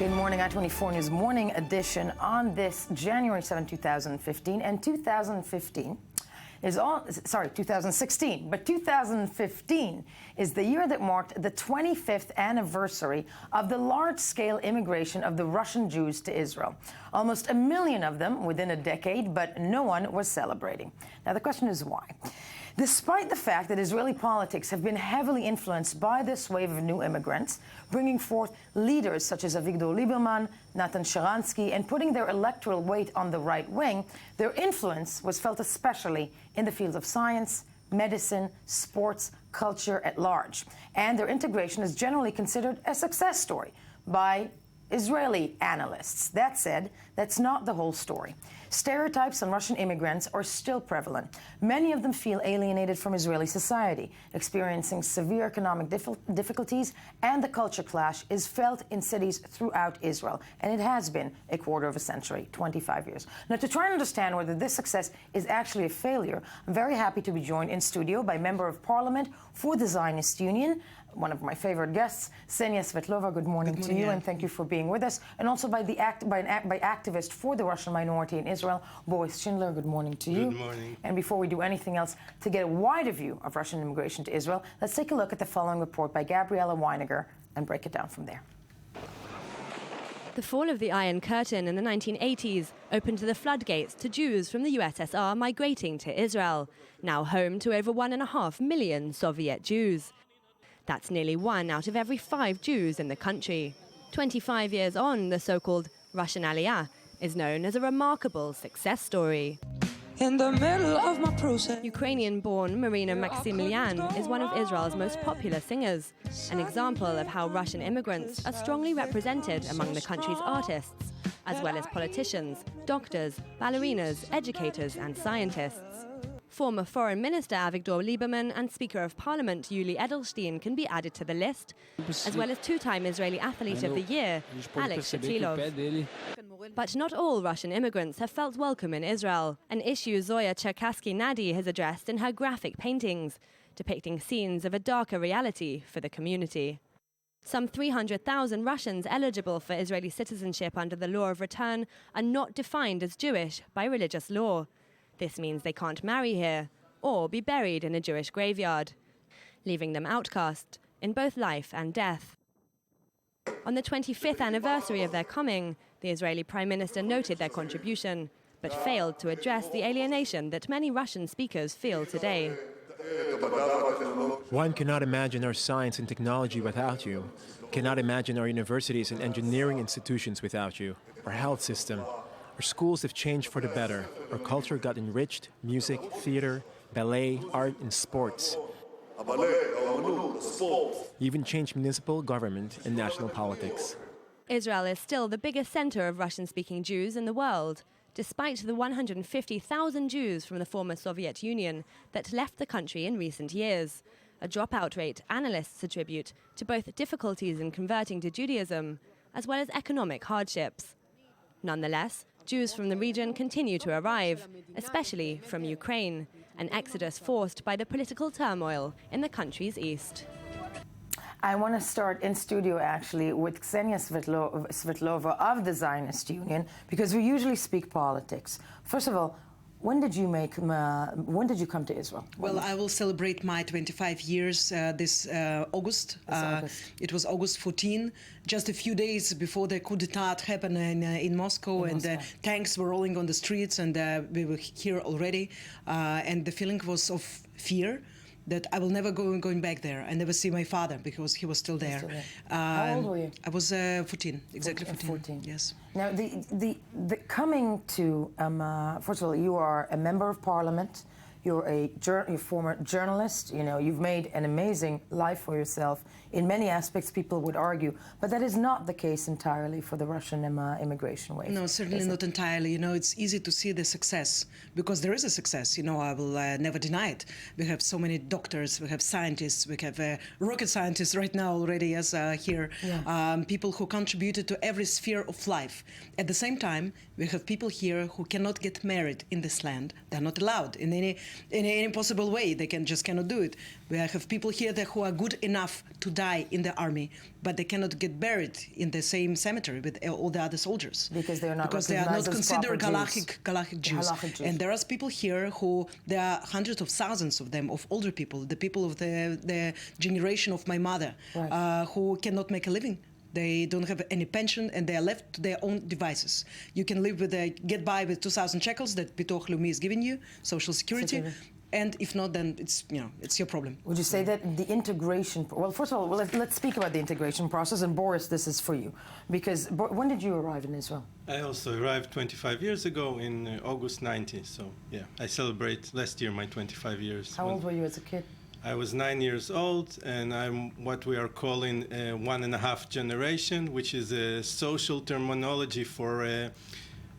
Good morning, I-24 News Morning Edition on this January 7, 2015. And 2016, but 2015 is the year that marked the 25th anniversary of the large-scale immigration of the Russian Jews to Israel. Almost 1 million of them within a decade, but no one was celebrating. Now, the question is why? Despite the fact that Israeli politics have been heavily influenced by this wave of new immigrants, bringing forth leaders such as Avigdor Lieberman, Natan Sharansky, and putting their electoral weight on the right wing, their influence was felt especially in the fields of science, medicine, sports, culture at large. And their integration is generally considered a success story by Israeli analysts. That said, that's not the whole story. Stereotypes on Russian immigrants are still prevalent. Many of them feel alienated from Israeli society, experiencing severe economic difficulties, and the culture clash is felt in cities throughout Israel. And it has been a quarter of a century, 25 years. Now, to try and understand whether this success is actually a failure, I'm very happy to be joined in studio by Member of Parliament for the Zionist Union, one of my favorite guests, Ksenia Svetlova. Good morning to you, and thank you for being with us. And also by activist for the Russian minority in Israel, Boris Schindler. Good morning to you. Good morning. And before we do anything else, to get a wider view of Russian immigration to Israel, let's take a look at the following report by Gabriela Weiniger and break it down from there. The fall of the Iron Curtain in the 1980s opened the floodgates to Jews from the USSR migrating to Israel, now home to over 1.5 million Soviet Jews. That's nearly 1 out of every 5 Jews in the country. 25 years on, the so-called Russian Aliyah is known as a remarkable success story. In the middle of my process. Ukrainian-born Marina Maximilian is one of Israel's most popular singers, an example of how Russian immigrants are strongly represented among the country's artists, as well as politicians, doctors, ballerinas, educators and scientists. Former Foreign Minister Avigdor Lieberman and Speaker of Parliament Yuli Edelstein can be added to the list, as well as 2-time Israeli Athlete of the Year, Alex Shatilov. But not all Russian immigrants have felt welcome in Israel, an issue Zoya Cherkassky-Nadi has addressed in her graphic paintings, depicting scenes of a darker reality for the community. Some 300,000 Russians eligible for Israeli citizenship under the law of return are not defined as Jewish by religious law. This means they can't marry here or be buried in a Jewish graveyard, leaving them outcast in both life and death. On the 25th anniversary of their coming, the Israeli Prime Minister noted their contribution, but failed to address the alienation that many Russian speakers feel today. One cannot imagine our science and technology without you, cannot imagine our universities and engineering institutions without you, our health system. Our schools have changed for the better. Our culture got enriched, music, theater, ballet, art, and sports. Even changed municipal government and national politics. Israel is still the biggest center of Russian-speaking Jews in the world, despite the 150,000 Jews from the former Soviet Union that left the country in recent years, a dropout rate analysts attribute to both difficulties in converting to Judaism, as well as economic hardships. Nonetheless, Jews from the region continue to arrive, especially from Ukraine, an exodus forced by the political turmoil in the country's east. I want to start in studio, actually, with Ksenia Svetlova of the Zionist Union, because we usually speak politics. First of all, when did you come to Israel? Well, I will celebrate my 25 years this August. It was August 14, just a few days before the coup d'etat happened in Moscow, and tanks were rolling on the streets, and we were here already. And the feeling was of fear that I will never going back there. I never see my father because he was still there. How old were you? I was 14, exactly 14. Yes. Now, the coming to, first of all, you are a member of parliament. You're a former journalist. You know, you've made an amazing life for yourself. In many aspects, people would argue, but that is not the case entirely for the Russian immigration wave. No, certainly not entirely. You know, it's easy to see the success because there is a success. You know, I will never deny it. We have so many doctors, we have scientists, we have rocket scientists right now already as here. Yeah. People who contributed to every sphere of life. At the same time, we have people here who cannot get married in this land. They're not allowed in any in any possible way. They just cannot do it. We have people here who are good enough to die in the army, but they cannot get buried in the same cemetery with all the other soldiers. Because they are not considered Halachic Jews. And there are people here there are hundreds of thousands of them, of older people, the people of the generation of my mother, who cannot make a living. They don't have any pension, and they are left to their own devices. You can get by with 2,000 shekels that Bitoch Leumi is giving you, Social Security, and if not, then it's your problem. Would you say that the integration? Well, first of all, let's speak about the integration process. And Boris, this is for you, because when did you arrive in Israel? I also arrived 25 years ago in August 90. So yeah, I celebrate last year my 25 years. How old were you as a kid? I was 9 years old, and I'm what we are calling a 1.5 generation, which is a social terminology for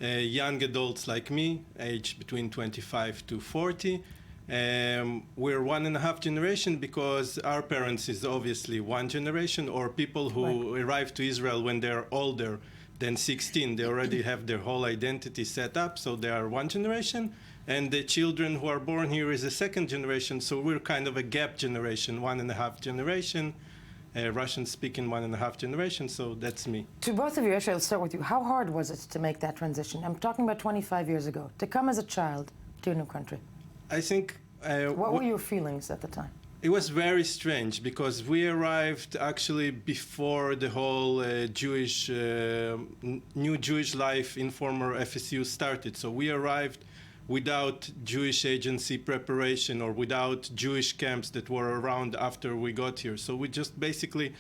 young adults like me, aged between 25 to 40. We're 1.5 generation because our parents is obviously one generation, or people who arrived to Israel when they're older than 16. They already have their whole identity set up, so they are one generation. And the children who are born here is a second generation, so we're kind of a gap generation, 1.5 generation, Russian-speaking 1.5 generation, so that's me. To both of you, actually, I'll start with you. How hard was it to make that transition? I'm talking about 25 years ago, to come as a child to a new country. I think... what were your feelings at the time? It was very strange, because we arrived actually before the whole new Jewish life in former FSU started. So we arrived without Jewish agency preparation or without Jewish camps that were around after we got here. So we just basically,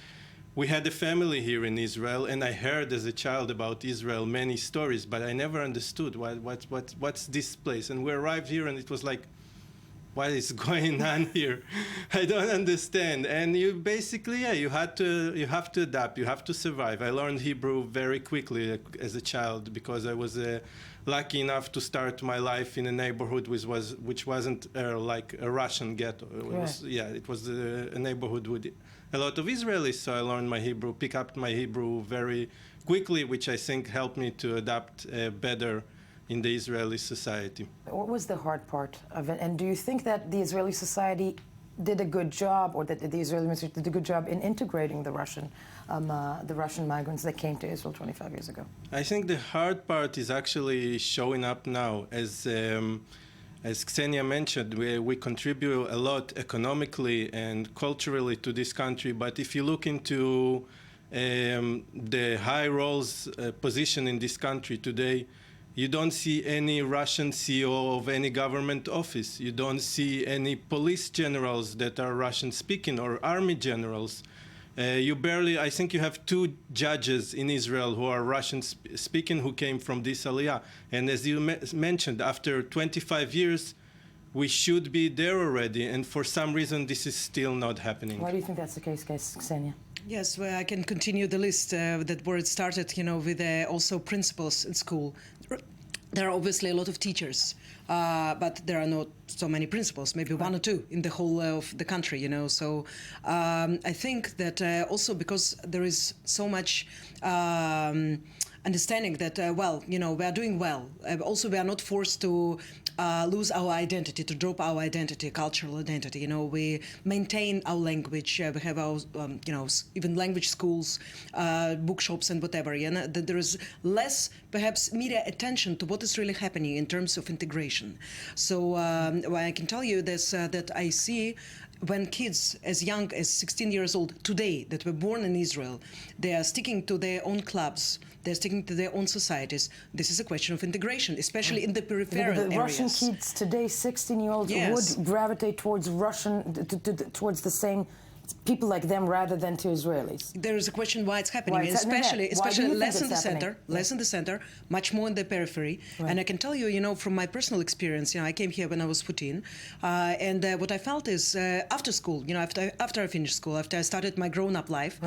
we had a family here in Israel, and I heard as a child about Israel many stories, but I never understood what's this place. And we arrived here, and it was like, what is going on here? I don't understand. And you basically, you have to adapt, you have to survive. I learned Hebrew very quickly as a child, because I was lucky enough to start my life in a neighborhood which wasn't like a Russian ghetto. It was a neighborhood with a lot of Israelis, so I learned my Hebrew, pick up my Hebrew very quickly, which I think helped me to adapt better in the Israeli society. What was the hard part of it? And do you think that the Israeli society did a good job, or that the Israeli administration did a good job in integrating the Russian migrants that came to Israel 25 years ago? I think the hard part is actually showing up now. As Ksenia mentioned, we contribute a lot economically and culturally to this country, but if you look into the high roles position in this country today, you don't see any Russian CEO of any government office. You don't see any police generals that are Russian-speaking, or army generals. I think you have 2 judges in Israel who are Russian-speaking who came from this aliyah. And as you mentioned, after 25 years, we should be there already. And for some reason, this is still not happening. Why do you think that's the case, Ksenia? Yes, well, I can continue the list where it started, with also principals in school. There are obviously a lot of teachers, but there are not so many principals, maybe 1 or 2 in the whole of the country, So I think that also because there is so much understanding that, we are doing well. Also, we are not forced to lose our identity, to drop our identity, cultural identity. We maintain our language. We have our, even language schools, bookshops, and whatever. There is less, perhaps, media attention to what is really happening in terms of integration. So what I can tell you is that I see when kids as young as 16 years old today that were born in Israel, they are sticking to their own clubs, they're sticking to their own societies. This is a question of integration, especially in the peripheral areas. The Russian kids today, 16-year-olds, would gravitate towards towards the same people like them rather than to Israelis. There is a question why it's happening, especially less in the center, much more in the periphery. Right. And I can tell you, from my personal experience, I came here when I was 14, and what I felt is after school, after I finished school, after I started my grown-up life,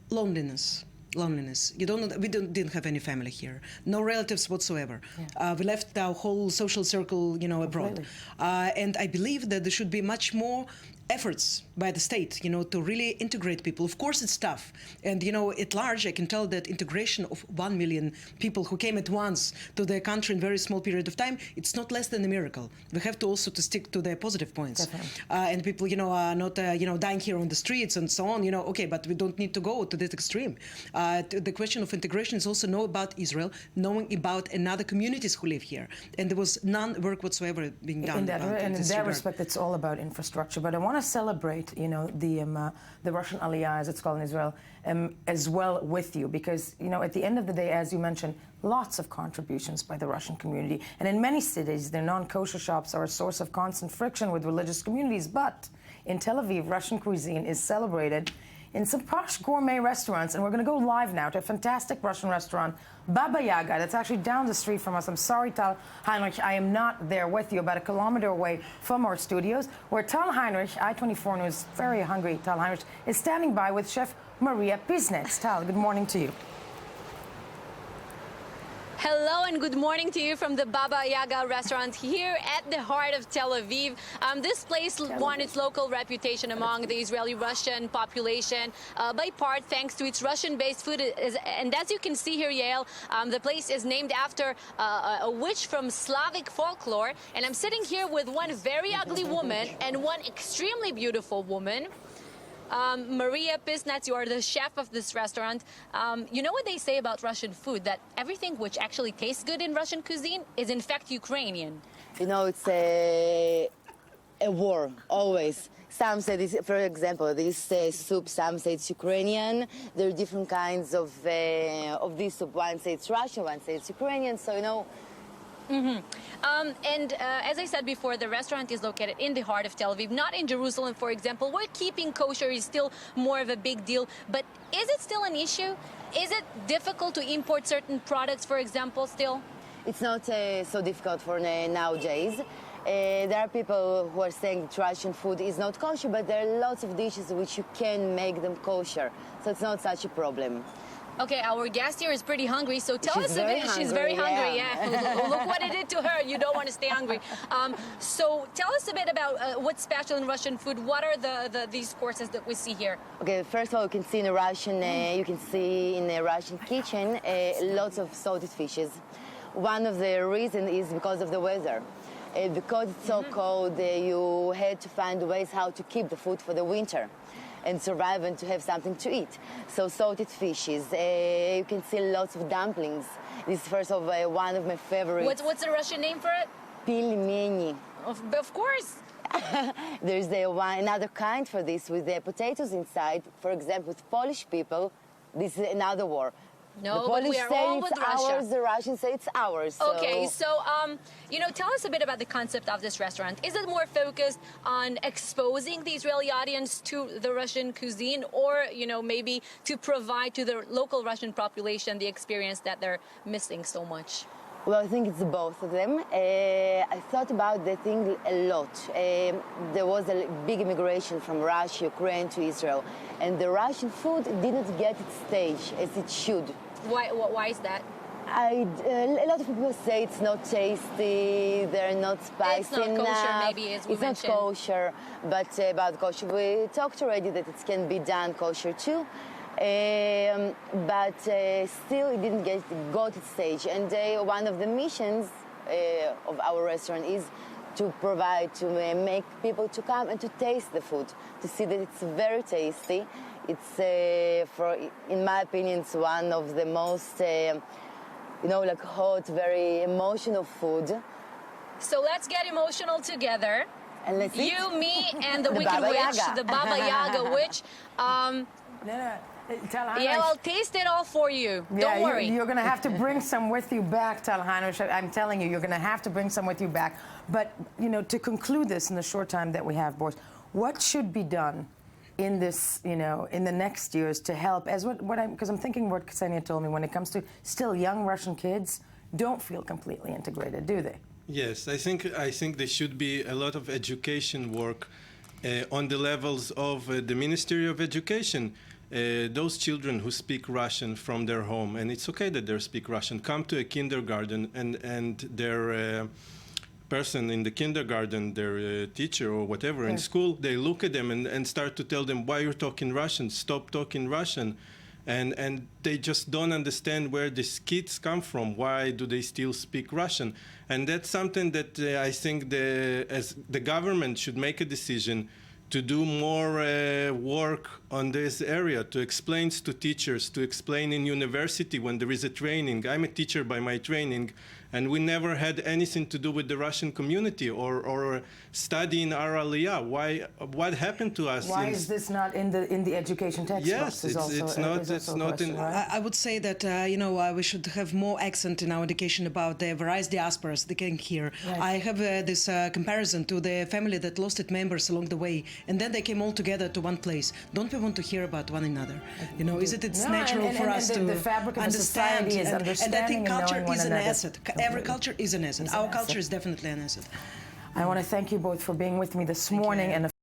loneliness. We didn't have any family here, no relatives whatsoever. Yeah. We left our whole social circle, abroad. And I believe that there should be much more efforts by the state, to really integrate people. Of course, it's tough. And, at large, I can tell that integration of 1 million people who came at once to their country in a very small period of time, it's not less than a miracle. We have to also to stick to the positive points. And people, are not, dying here on the streets and so on, okay, but we don't need to go to this extreme. The question of integration is also know about Israel, knowing about another communities who live here. And there was none work whatsoever being done. In that respect, it's all about infrastructure. But I want to celebrate, the Russian Aliyah, as it's called in Israel, as well with you, because, at the end of the day, as you mentioned, lots of contributions by the Russian community. And in many cities, their non-kosher shops are a source of constant friction with religious communities. But in Tel Aviv, Russian cuisine is celebrated in some posh gourmet restaurants. And we're going to go live now to a fantastic Russian restaurant, Baba Yaga, that's actually down the street from us. I'm sorry, Tal Heinrich, I am not there with you, about a kilometer away from our studios, where Tal Heinrich, I-24 News, very hungry Tal Heinrich, is standing by with Chef Maria Pisnets. Tal, good morning to you. Hello and good morning to you from the Baba Yaga restaurant here at the heart of Tel Aviv. This place won its local reputation among the Israeli-Russian population by part thanks to its Russian-based food. And as you can see here, Yael, the place is named after a witch from Slavic folklore. And I'm sitting here with one very ugly woman and one extremely beautiful woman. Maria Pisnets, you are the chef of this restaurant. You know what they say about Russian food, that everything which actually tastes good in Russian cuisine is in fact Ukrainian. It's a war, always. Some say this, for example, this soup, some say it's Ukrainian. There are different kinds of this soup. One say it's Russian, one say it's Ukrainian, so As I said before, the restaurant is located in the heart of Tel Aviv, not in Jerusalem, for example, where keeping kosher is still more of a big deal. But is it still an issue? Is it difficult to import certain products, for example, still? It's not so difficult for nowadays. There are people who are saying that Russian food is not kosher, but there are lots of dishes which you can make them kosher. So it's not such a problem. Okay, our guest here is pretty hungry, so tell us a bit. She's very hungry, yeah. Look what it did to her. You don't want to stay hungry. So tell us a bit about what's special in Russian food. What are these courses that we see here? Okay, first of all, you can see in a Russian, Russian kitchen lots of salted fishes. One of the reasons is because of the weather. Because it's so cold, you had to find ways how to keep the food for the winter and survive and to have something to eat. So salted fishes, you can see lots of dumplings. This is first of one of my favorites. What's the Russian name for it? Pilmeni. Of course. There's another kind for this with the potatoes inside. For example, with Polish people, this is another war. No, but we are all with Russia. Ours, the Russians say it's ours. Okay, so tell us a bit about the concept of this restaurant. Is it more focused on exposing the Israeli audience to the Russian cuisine, or maybe to provide to the local Russian population the experience that they're missing so much? Well, I think it's both of them. I thought about the thing a lot. There was a big immigration from Russia, Ukraine to Israel, and the Russian food didn't get its stage as it should. Why is that? A lot of people say it's not tasty, they're not spicy enough. It's not kosher, maybe, as we mentioned. It's not kosher, but about kosher, we talked already that it can be done kosher too. But still it didn't got its stage. And one of the missions of our restaurant is to provide, to make people to come and to taste the food, to see that it's very tasty. It's, in my opinion, it's one of the most, hot, very emotional food. So let's get emotional together. And let's eat. You, me, and the wicked Baba witch, Yaga. the Baba Yaga witch. Yeah, I'll taste it all for you. Don't worry. You're going to have to bring some with you back, Tal Heinrich. I'm telling you, you're going to have to bring some with you back. But, to conclude this in the short time that we have, Boris, what should be done in this, in the next years to help, because I'm thinking what Ksenia told me, when it comes to still young Russian kids don't feel completely integrated, do they? Yes, I think there should be a lot of education work on the levels of the Ministry of Education. Those children who speak Russian from their home, and it's okay that they speak Russian, come to a kindergarten and their person in the kindergarten, their teacher or whatever in school, they look at them and start to tell them, why you're talking Russian, stop talking Russian. And they just don't understand where these kids come from. Why do they still speak Russian? And that's something that I think as the government should make a decision to do more work on this area, to explain to teachers, to explain in university when there is a training. I'm a teacher by my training, and we never had anything to do with the Russian community or studying our Aliyah. What happened to us? Why is this not in the education textbooks? Yes, it's not in. I would say that we should have more accent in our education about the various diasporas they came here. Right. I have this comparison to the family that lost its members along the way, and then they came all together to one place. Don't we want to hear about one another? It's natural for us to the fabric of understand. society is And I understanding think culture and knowing is one an another. asset. Every culture is an asset. Our culture is definitely an asset. I want to thank you both for being with me this morning. And